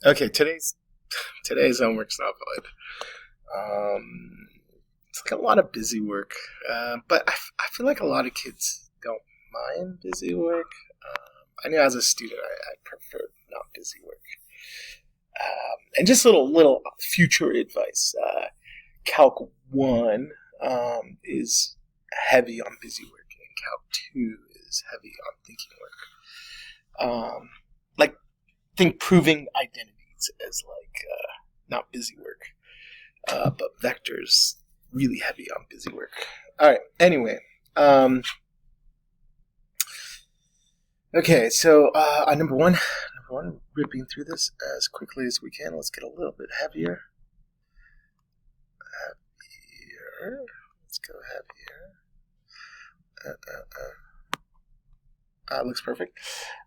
Okay, today's homework's not good. It's like a lot of busy work, but I feel like a lot of kids don't mind busy work. I know as a student, I prefer not busy work. And just little future advice. Calc 1 is heavy on busy work, and Calc 2 is heavy on thinking work. Like, think proving identities as not busy work, but vectors really heavy on busy work. All right. Anyway, okay. So number one, ripping through this as quickly as we can. Let's get a little bit heavier. Heavier. Let's go heavier. Looks perfect.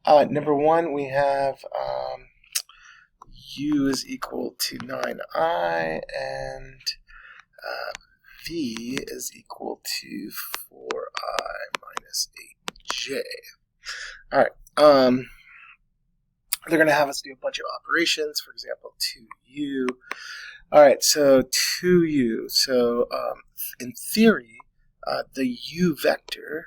Number one, we have u is equal to 9i, and v is equal to 4i minus 8j. All right. They're going to have us do a bunch of operations. For example, 2u. All right, so 2u. So in theory, the u vector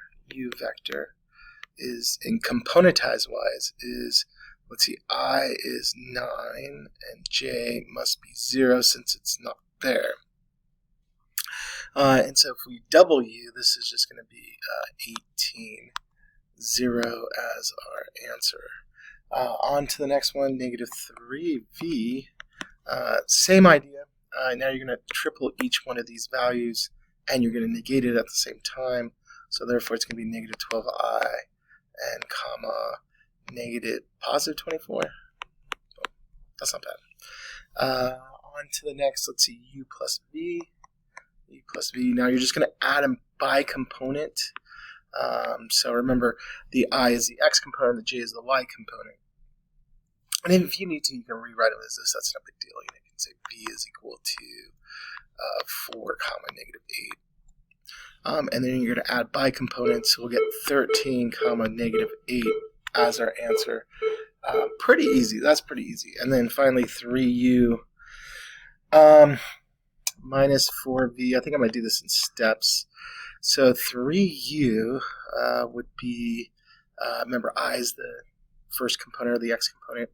is, in componentized wise, is, let's see, I is 9 and j must be 0 since it's not there. And so if we double u, this is just going to be 18, 0 as our answer. On to the next one, negative 3v. Same idea. Now you're going to triple each one of these values, and you're going to negate it at the same time. So therefore, it's going to be negative 12i and comma negative positive 24. Oh, that's not bad. On to the next. Let's see, u plus v. U plus v. Now you're just going to add them by component. So remember, the I is the x component, the j is the y component. And if you need to, you can rewrite them as this. That's no big deal. You can say v is equal to 4 comma negative 8. And then you're going to add by components. So we'll get 13 comma negative 8 as our answer. Pretty easy. That's pretty easy. And then finally 3u minus 4v. I think I might do this in steps. So 3u would be, remember, I is the first component of the x component.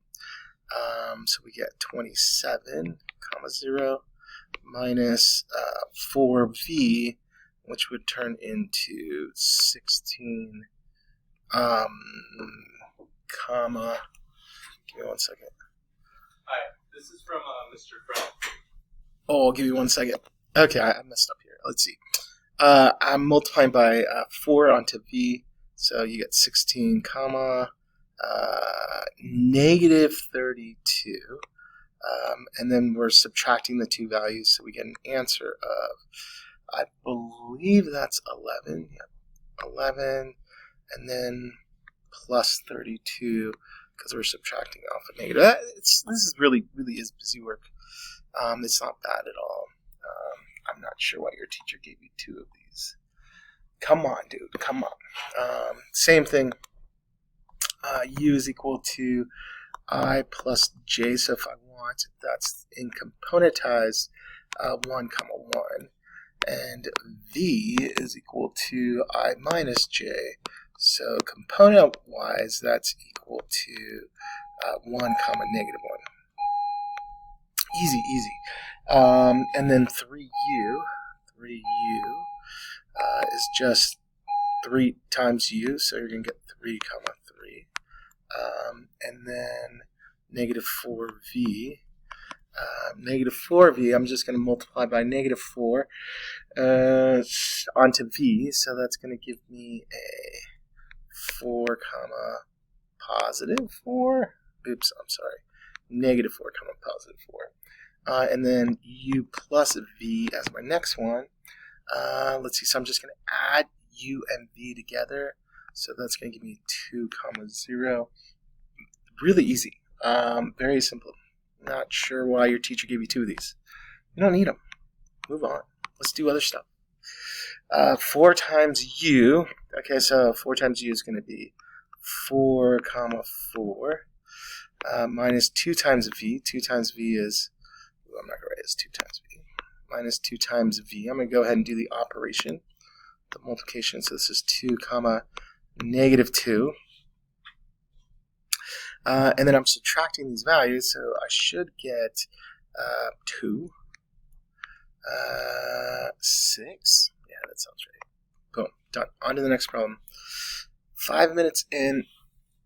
So we get 27 comma 0 minus 4v, which would turn into 16 comma, give me 1 second. Hi, this is from Mr. Brown. Oh, I'll give you 1 second. Okay, I messed up here. Let's see. I'm multiplying by 4 onto v, so you get 16 comma negative 32, and then we're subtracting the two values, so we get an answer of, I believe that's 11. Yep, 11, and then plus 32 because we're subtracting off a negative. This is really is busy work. It's not bad at all. I'm not sure why your teacher gave you 2 of these. Come on, dude. Come on. Same thing. U is equal to I plus j. So if I want, that's in componentized 1 comma 1. And v is equal to I minus j. So component-wise, that's equal to 1 comma negative 1. Easy. And then 3u is just 3 times u, so you're going to get 3 comma 3. And then negative 4v. Negative 4v, I'm just going to multiply by negative 4 onto v, so that's going to give me a 4 comma positive 4. Oops, I'm sorry. Negative 4 comma positive 4. And then u plus v as my next one. Let's see, so I'm just going to add u and v together. So that's going to give me 2 comma 0. Really easy. Very simple. Not sure why your teacher gave you 2 of these. You don't need them. Move on. Let's do other stuff. 4 times u. Okay, so 4 times u is going to be 4 comma 4. minus 2 times v. 2 times v is, I'm not going to write it as 2 times v. Minus 2 times v. I'm going to go ahead and do the operation, the multiplication. So this is 2 comma negative 2. And then I'm subtracting these values, so I should get 2, 6. Yeah, that sounds right. Boom, done. On to the next problem. 5 minutes in,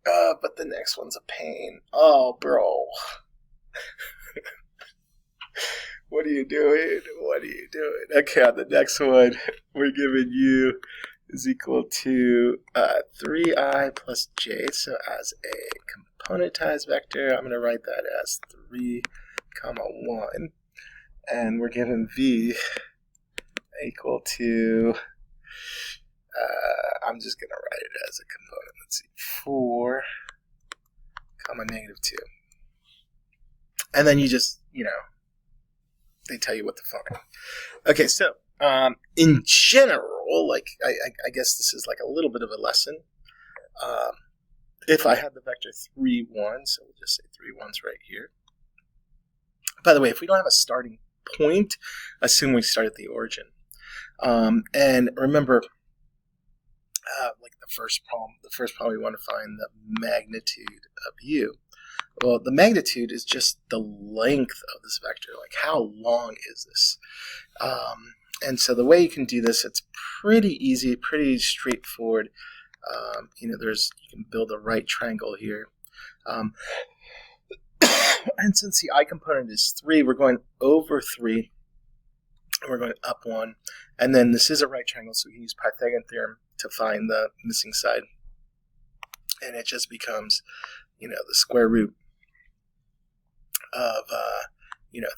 but the next one's a pain. Oh, bro. What are you doing? What are you doing? Okay, on the next one, we're giving u is equal to 3i plus j. So as a componentized vector, I'm going to write that as 3, comma 1. And we're given v equal to, I'm just going to write it as a component. Let's see, 4, comma negative 2. And then you just, they tell you what to find. Okay, so in general, like I guess this is like a little bit of a lesson. If I had the vector 3, 1, so we'll just say 3 1's right here. By the way, if we don't have a starting point, assume we start at the origin. And remember, like the first problem we want to find the magnitude of u. Well, the magnitude is just the length of this vector. Like, how long is this? And so the way you can do this, it's pretty easy, pretty straightforward. You can build a right triangle here. And since the I component is 3, we're going over 3, and we're going up 1. And then this is a right triangle, so we can use Pythagorean theorem to find the missing side. And it just becomes, the square root of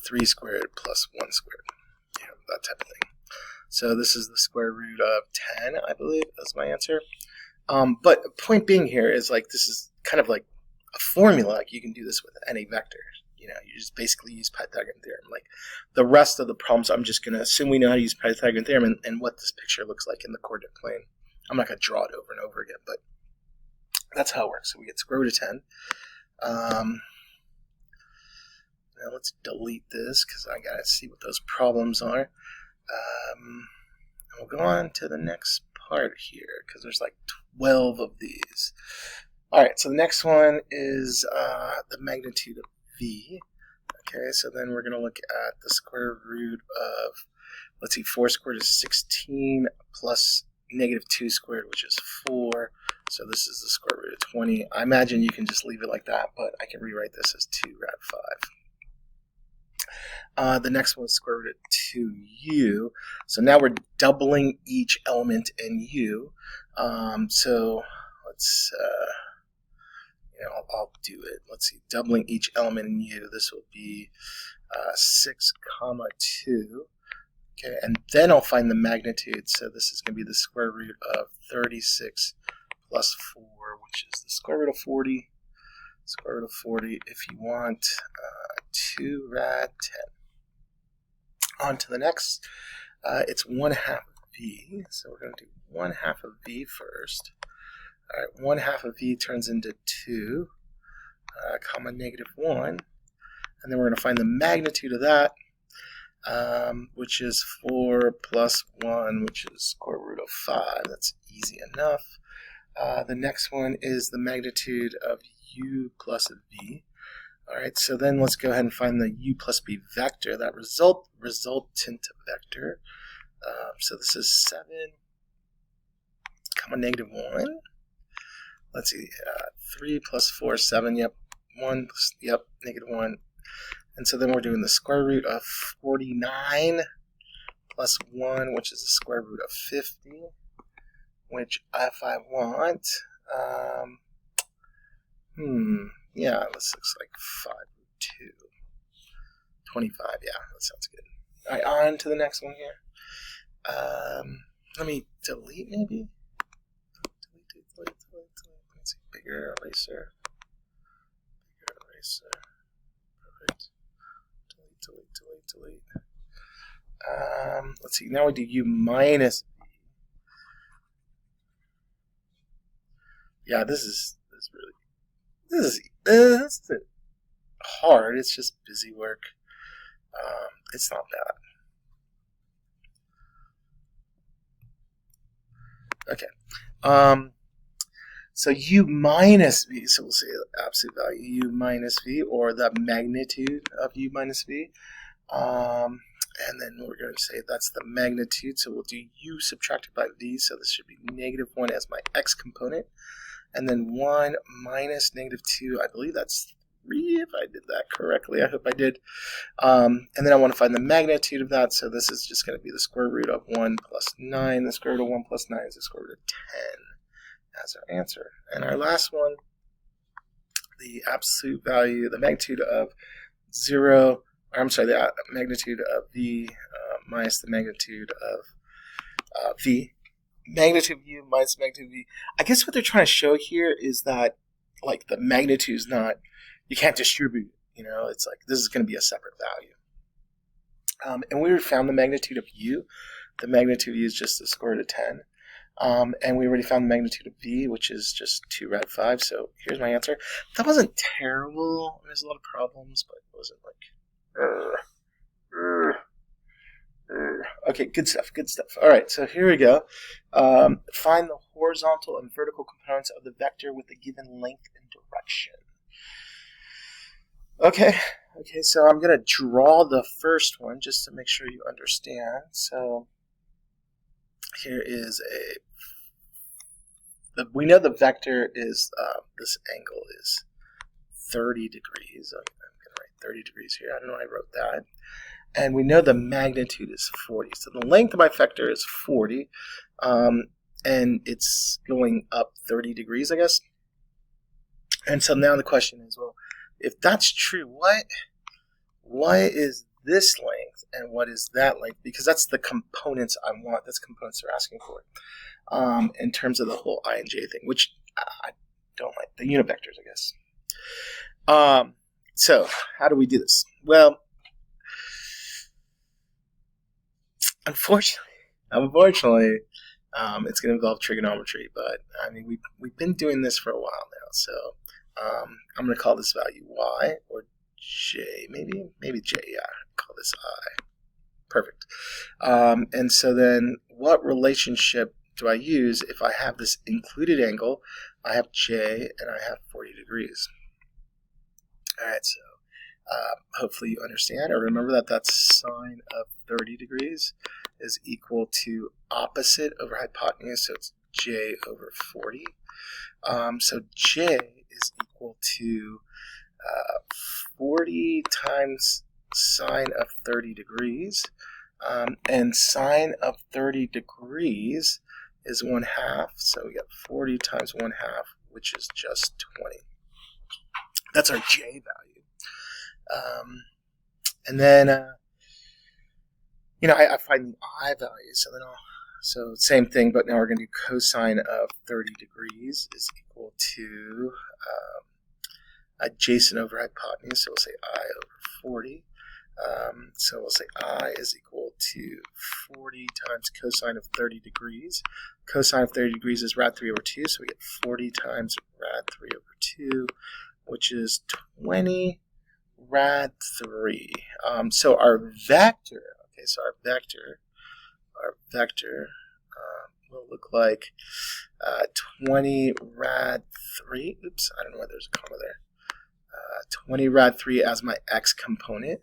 3 squared plus 1 squared, that type of thing. So this is the square root of 10, I believe, that's my answer. But the point being here is, like, this is kind of like a formula. Like, you can do this with any vector. You just basically use Pythagorean theorem. Like, the rest of the problems, I'm just going to assume we know how to use Pythagorean theorem and what this picture looks like in the coordinate plane. I'm not going to draw it over and over again, but that's how it works. So we get square root of 10. Now let's delete this because I got to see what those problems are. And we'll go on to the next part here because there's like 12 of these. All right, so the next one is the magnitude of v. Okay, so then we're going to look at the square root of, let's see, 4 squared is 16 plus negative 2 squared, which is 4. So this is the square root of 20. I imagine you can just leave it like that, but I can rewrite this as 2 rad 5. The next one is square root of 2u. So now we're doubling each element in u. So let's, I'll do it. Let's see, doubling each element in u. This will be 6 comma 2. Okay, and then I'll find the magnitude. So this is going to be the square root of 36 plus 4, which is the square root of 40. Square root of 40 if you want 2 rad 10. On to the next. It's 1/2 of v. So we're going to do 1/2 of v first. All right, 1/2 of v turns into 2, comma negative 1. And then we're going to find the magnitude of that, which is 4 plus 1, which is square root of 5. That's easy enough. The next one is the magnitude of u plus v. All right, so then let's go ahead and find the u plus v vector, that resultant vector. So this is 7, comma negative 1. Let's see, 3 plus 4, 7, yep, 1, yep, negative 1. And so then we're doing the square root of 49 plus 1, which is the square root of 50, which if I want, yeah, this looks like 5 root 2. 25, yeah, that sounds good. All right, on to the next one here. Let me delete maybe. Delete. Let's see, bigger eraser. Perfect. Delete. Let's see, now we do u minus v. Yeah, this is hard. It's just busy work. It's not bad. Okay. So u minus v, so we'll say absolute value u minus v, or the magnitude of u minus v. And then we're going to say that's the magnitude, so we'll do u subtracted by v, so this should be -1 as my x component. And then 1 minus -2, I believe that's 3, if I did that correctly. I hope I did. And then I want to find the magnitude of that, so this is just going to be the square root of 1 plus 9. The square root of 1 plus 9 is the square root of 10 as our answer. And our last one, the absolute value, the magnitude of 0, the magnitude of v minus the magnitude of v. Magnitude of u minus magnitude of v. I guess what they're trying to show here is that, like, the magnitude is not, you can't distribute it. You know, it's like this is going to be a separate value. And we found the magnitude of u. The magnitude of u is just the square root of 10. And we already found the magnitude of v, which is just 2 rad 5. So here's my answer. That wasn't terrible. There's a lot of problems, but it wasn't like... Okay, good stuff, good stuff. All right, so here we go. Find the horizontal and vertical components of the vector with the given length and direction. Okay, so I'm going to draw the first one just to make sure you understand. So here is we know the vector is, this angle is 30 degrees. I'm going to write 30 degrees here. I don't know why I wrote that. And we know the magnitude is 40. So the length of my vector is 40. And it's going up 30 degrees, I guess. And so now the question is, well, if that's true, what is this length and what is that length? Because that's the components I want. That's components they're asking for. In terms of the whole I and j thing, which I don't like. The unit vectors, I guess. So how do we do this? Well, unfortunately, it's going to involve trigonometry. But I mean, we've been doing this for a while now. So I'm going to call this value y or j, maybe j. Yeah, call this I. Perfect. And so then, what relationship do I use if I have this included angle? I have j and I have 40 degrees. All right, so hopefully you understand or remember that that's sine of 30 degrees is equal to opposite over hypotenuse, so it's j over 40. So j is equal to 40 times sine of 30 degrees, and sine of 30 degrees is 1/2, so we got 40 times 1/2, which is just 20. That's our j value. And then, I find the I value, so same thing, but now we're going to do cosine of 30 degrees is equal to adjacent over hypotenuse, so we'll say I over 40. So we'll say I is equal to 40 times cosine of 30 degrees. Cosine of 30 degrees is rad 3 over 2, so we get 40 times rad 3 over 2, which is 20 rad 3. So our vector, will look like 20 rad 3. Oops, I don't know why there's a comma there. 20 rad 3 as my x component.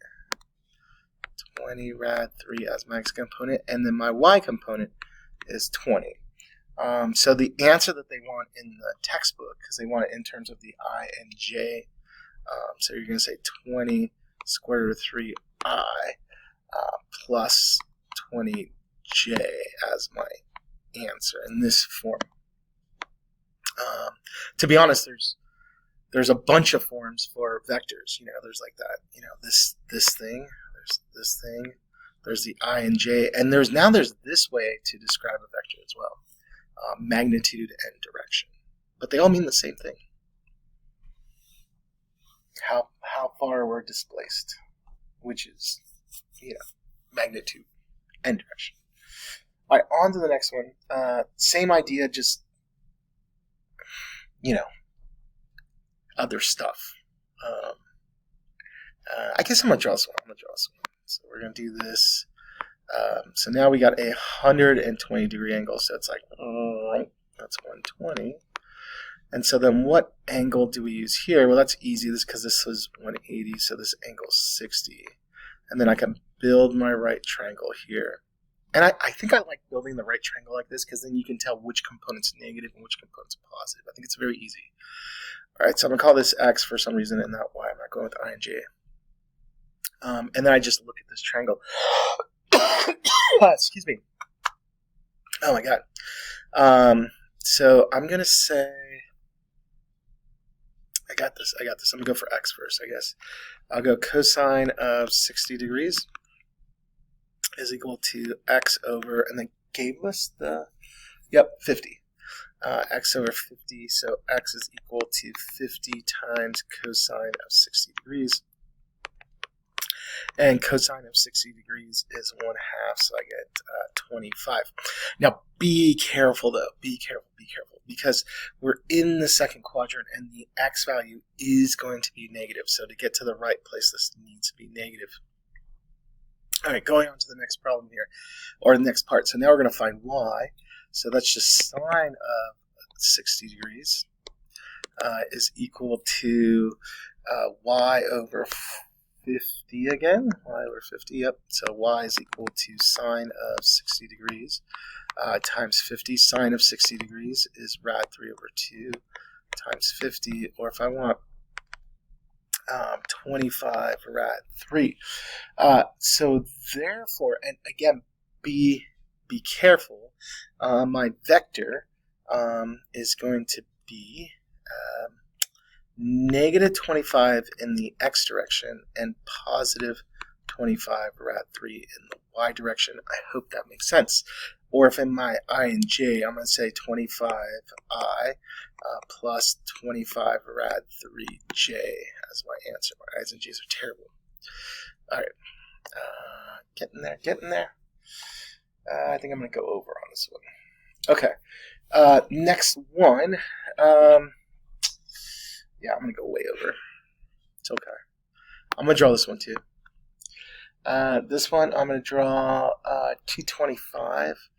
20 rad 3 as my x component, and then my y component is 20. So the answer that they want in the textbook, because they want it in terms of the I and j, so you're going to say 20 square root of 3i plus 20j as my answer in this form. To be honest, there's a bunch of forms for vectors. There's like that. This thing. There's this thing. There's the I and j, and there's this way to describe a vector as well. Magnitude and direction, but they all mean the same thing. How far we're displaced, which is magnitude and direction. All right, on to the next one. Same idea, just other stuff. guess I'm going to draw this one. So we're going to do this. So now we got a 120 degree angle. So it's like, that's 120. And so then what angle do we use here? Well, that's easy. This because this was 180, so this angle is 60. And then I can build my right triangle here. And I think I like building the right triangle like this because then you can tell which component's negative and which component's positive. I think it's very easy. All right, so I'm going to call this X for some reason and not Y. I'm not going with I and J. And then I just look at this triangle. Excuse me. Oh, my God. So I'm going to say... I got this. I'm going to go for X first, I guess. I'll go cosine of 60 degrees is equal to X over, and they gave us the, 50. X over 50, so X is equal to 50 times cosine of 60 degrees. And cosine of 60 degrees is 1/2, so I get 25. Now, be careful, though. Be careful. Because we're in the second quadrant, and the X value is going to be negative. So to get to the right place, this needs to be negative. All right, going on to the next problem here, or the next part. So now we're going to find Y. So that's just sine of 60 degrees is equal to Y over 50 again. Y over 50, yep. So Y is equal to sine of 60 degrees times 50. Sine of 60 degrees is rad 3 over 2 times 50. Or if I want 25 rad 3. So therefore, and again, be careful. My vector is going to be negative 25 in the x direction and positive 25 rad 3 in the y direction. I hope that makes sense. Or if in my I and j, I'm going to say 25i plus 25 rad 3j as my answer. My i's and j's are terrible. All right. Getting there. I think I'm going to go over on this one. Okay. Next one. Yeah, I'm going to go way over. It's okay. I'm going to draw this one too. This one, I'm going to draw 225.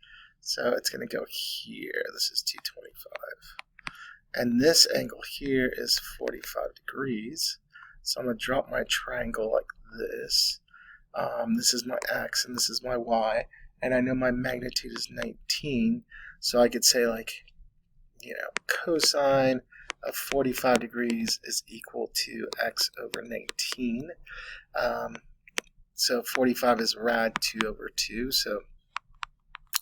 So it's going to go here. This is 225. And this angle here is 45 degrees. So I'm going to drop my triangle like this. This is my x and this is my y. And I know my magnitude is 19. So I could say cosine of 45 degrees is equal to x over 19. So 45 is rad 2 over 2. So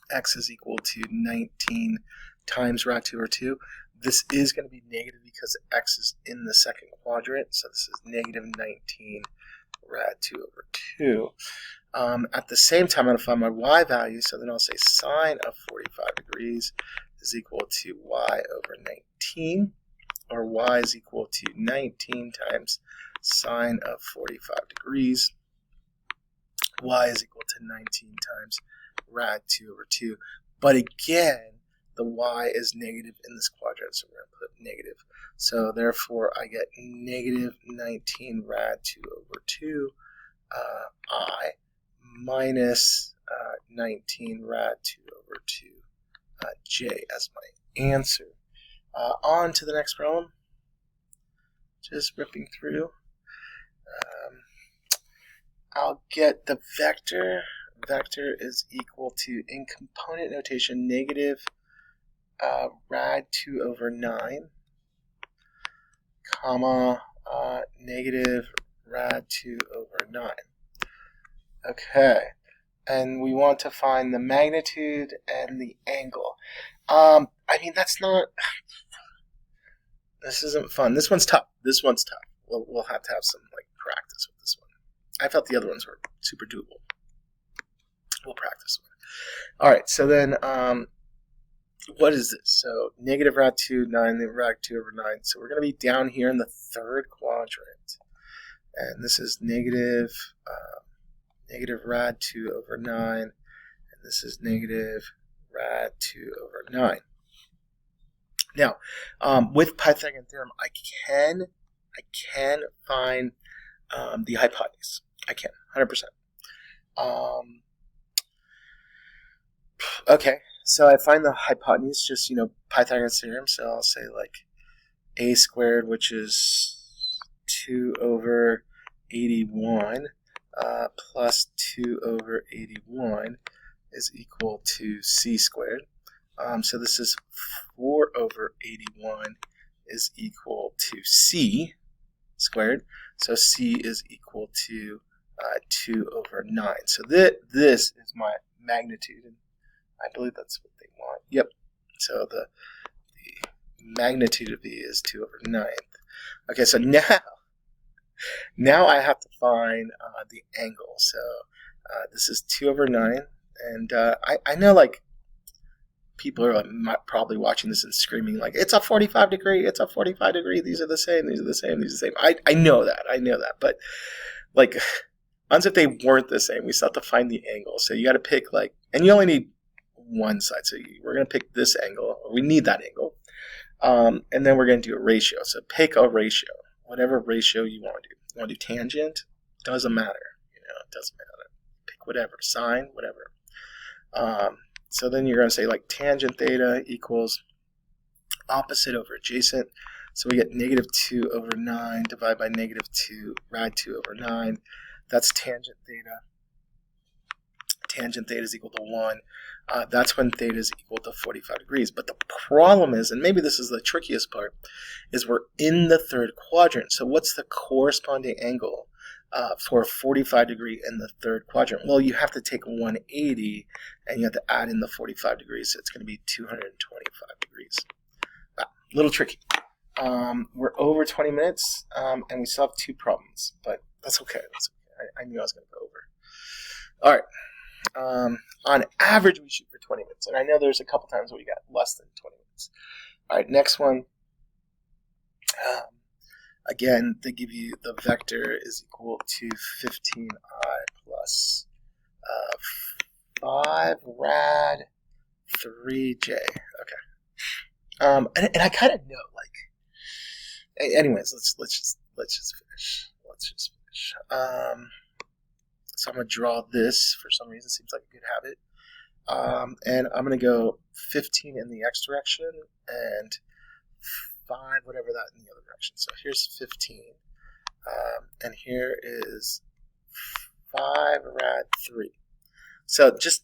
x is equal to 19 times rad 2 over 2. This is going to be negative because x is in the second quadrant. So this is negative 19 rad 2 over 2. At the same time, I'm going to find my y value. So then I'll say sine of 45 degrees is equal to y over 19. Or y is equal to 19 times sine of 45 degrees. Y is equal to 19 times rad 2 over 2. But again, the y is negative in this quadrant, so we're going to put negative. So therefore, I get negative 19 rad 2 over 2 I minus 19 rad 2 over 2 j as my answer. On to the next problem. Just ripping through. I'll get the vector. Vector is equal to, in component notation, negative rad 2 over 9, comma, negative rad 2 over 9. Okay. And we want to find the magnitude and the angle. I mean, that's not... This isn't fun. This one's tough. We'll have to have some practice with this one. I felt the other ones were super doable. We'll practice with it. All right. So then, what is this? So negative rad 2, 9, the rad 2 over 9. So we're going to be down here in the third quadrant, and this is negative rad 2 over 9, and this is negative rad 2 over 9. Now, with Pythagorean theorem, I can find the hypotenuse. I can, 100%. Okay, so I find the hypotenuse, just, Pythagoras theorem, so I'll say like a squared, which is 2 over 81, plus 2 over 81 is equal to c squared. So this is 4 over 81 is equal to c squared. So c is equal to 2 over 9. So this is my magnitude, and I believe that's what they want. Yep. So the magnitude of v is 2 over 9. Okay, so now I have to find the angle. So this is 2 over 9, and I know, like, people are probably watching this and screaming like, it's a 45 degree, it's a 45 degree, these are the same, these are the same, these are the same. I know that, but like, as if they weren't the same, we still have to find the angle. So you got to pick, like, and you only need one side, so we're going to pick this angle, or we need that angle, and then we're going to do a ratio. So pick a ratio, whatever ratio you want to do. You want to do tangent? Doesn't matter, it doesn't matter. Pick whatever, sine, whatever. So then you're going to say, like, tangent theta equals opposite over adjacent. So we get negative 2 over 9 divided by negative 2 rad 2 over 9. That's tangent theta. Tangent theta is equal to 1. That's when theta is equal to 45 degrees. But the problem is, and maybe this is the trickiest part, is we're in the third quadrant. So what's the corresponding angle for a 45 degree in the third quadrant? Well, you have to take 180 and you have to add in the 45 degrees, so it's going to be 225 degrees. A little tricky. We're over 20 minutes, and we still have 2 problems, but that's okay. I knew I was going to go over. All right. On average, we shoot for 20 minutes, and I know there's a couple times where we got less than 20 minutes. All right, next one. Again, they give you the vector is equal to 15i plus 5 rad 3j. Okay. And I kind of know, like. Anyways, let's just finish. So I'm gonna draw this for some reason. Seems like a good habit. And I'm gonna go 15 in the x direction and 5, whatever that in the other direction. So here's 15, and here is 5 rad 3. So just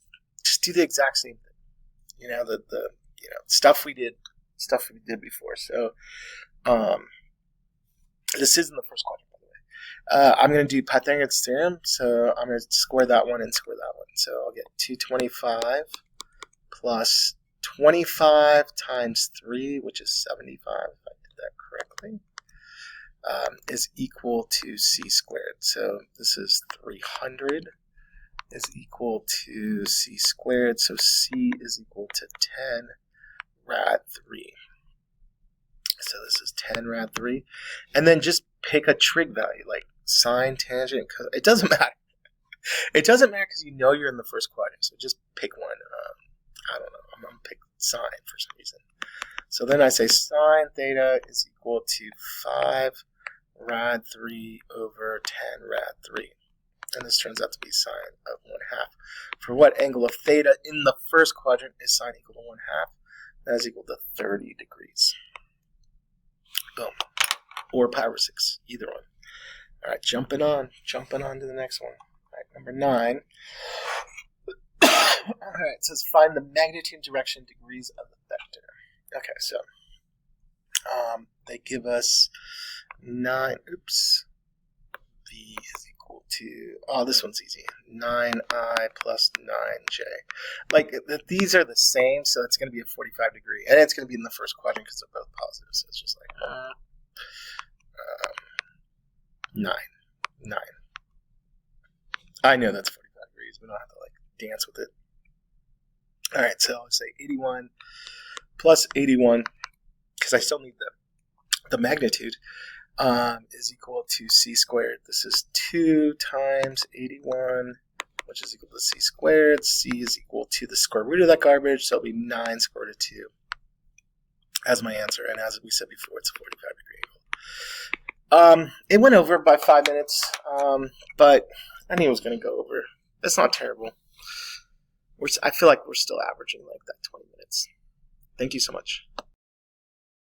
do the exact same thing. The stuff we did before. So this is in the first quadrant, by the way. I'm going to do Pythagoras theorem. So I'm going to square that one and square that one. So I'll get 225 plus 25 times 3, which is 75, if I did that correctly, is equal to c squared. So this is 300 is equal to c squared. So c is equal to 10 rad 3. So this is 10 rad 3. And then just pick a trig value, like sine, tangent, because it doesn't matter. It doesn't matter because you're in the first quadrant. So just pick one. I don't know. I'm going to pick sine for some reason. So then I say sine theta is equal to 5 rad 3 over 10 rad 3. And this turns out to be sine of 1/2. For what angle of theta in the first quadrant is sine equal to 1/2? That is equal to 30 degrees. Boom. Or pi over 6, either one. All right, jumping on to the next one. All right, number 9. All right, it says find the magnitude, direction, degrees of the vector. Okay, so they give us 9. Oops. V is equal to, this one's easy. 9i plus 9j. Like, these are the same, so it's going to be a 45 degree. And it's going to be in the first quadrant because they're both positive. So it's just like 9. I know that's 45 degrees. We don't have to, like, dance with it. All right, so I'll say 81 plus 81, because I still need the magnitude, is equal to c squared. This is 2 times 81, which is equal to c squared. C is equal to the square root of that garbage, so it'll be 9 square root of 2 as my answer. And as we said before, it's a 45 degree It went over by 5 minutes, but I knew it was going to go over. It's not terrible. I feel like we're still averaging like that 20 minutes. Thank you so much.